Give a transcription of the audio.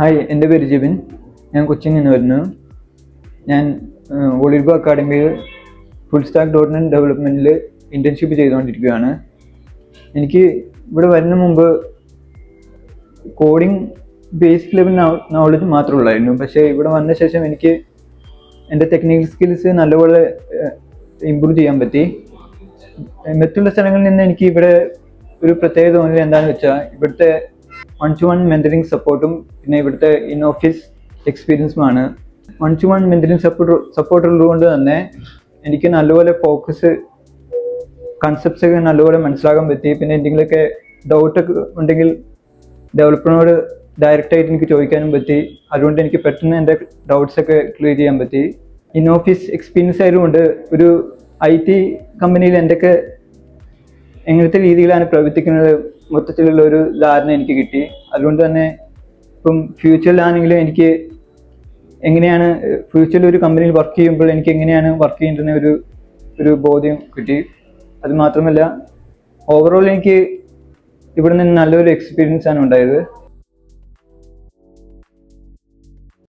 Hi, എൻ്റെ പേര് ജിബിൻ. ഞാൻ കൊച്ചിയിൽ നിന്ന് വരുന്നു. ഞാൻ ഒളിർബോ അക്കാഡമിയിൽ ഫുൾ സ്റ്റാക്ക് .NET ഡെവലപ്മെൻറ്റിൽ ഇൻറ്റേൺഷിപ്പ് ചെയ്തുകൊണ്ടിരിക്കുകയാണ്. എനിക്ക് ഇവിടെ വരുന്ന മുമ്പ് കോഡിംഗ് ബേസിക് ലെവൽ നോളജ് മാത്രമേ ഉള്ളായിരുന്നു. പക്ഷേ ഇവിടെ വന്ന ശേഷം എനിക്ക് എൻ്റെ ടെക്നിക്കൽ സ്കിൽസ് നല്ലപോലെ ഇമ്പ്രൂവ് ചെയ്യാൻ പറ്റി. മറ്റുള്ള സ്ഥലങ്ങളിൽ നിന്ന് എനിക്ക് ഇവിടെ ഒരു പ്രത്യേകത തോന്നിയത് എന്താണെന്ന് വെച്ചാൽ ഇവിടുത്തെ 1-to-1 മെന്ററിങ് സപ്പോർട്ടും പിന്നെ ഇവിടുത്തെ ഇൻ ഓഫീസ് എക്സ്പീരിയൻസുമാണ്. 1-to-1 മെന്ററിങ് സപ്പോർട്ട് ഉള്ളതുകൊണ്ട് തന്നെ എനിക്ക് നല്ലപോലെ ഫോക്കസ് കൺസെപ്റ്റ്സ് ഒക്കെ നല്ലപോലെ മനസ്സിലാക്കാൻ പറ്റി. പിന്നെ എന്തെങ്കിലുമൊക്കെ ഡൗട്ടൊക്കെ ഉണ്ടെങ്കിൽ ഡെവലപ്പറിനോട് ഡയറക്റ്റായിട്ട് എനിക്ക് ചോദിക്കാനും പറ്റി. അതുകൊണ്ട് എനിക്ക് പെട്ടെന്ന് എൻ്റെ ഡൗട്ട്സൊക്കെ ക്ലിയർ ചെയ്യാൻ പറ്റി. ഇൻ ഓഫീസ് എക്സ്പീരിയൻസ് ആയതുകൊണ്ട് ഒരു IT കമ്പനിയിൽ എന്തൊക്കെ എങ്ങനത്തെ രീതിയിലാണ് പ്രവർത്തിക്കുന്നത് മൊത്തത്തിലുള്ള ഒരു ധാരണ എനിക്ക് കിട്ടി. അതുകൊണ്ട് തന്നെ ഇപ്പം ഫ്യൂച്ചറിലാണെങ്കിലും എനിക്ക് എങ്ങനെയാണ് ഫ്യൂച്ചറിൽ ഒരു കമ്പനിയിൽ വർക്ക് ചെയ്യുമ്പോൾ എനിക്ക് എങ്ങനെയാണ് വർക്ക് ചെയ്യേണ്ടുന്ന ഒരു ബോധ്യം കിട്ടി. അത് മാത്രമല്ല ഓവറോൾ എനിക്ക് ഇവിടെ നിന്ന് നല്ലൊരു എക്സ്പീരിയൻസ് ആണ് ഉണ്ടായത്.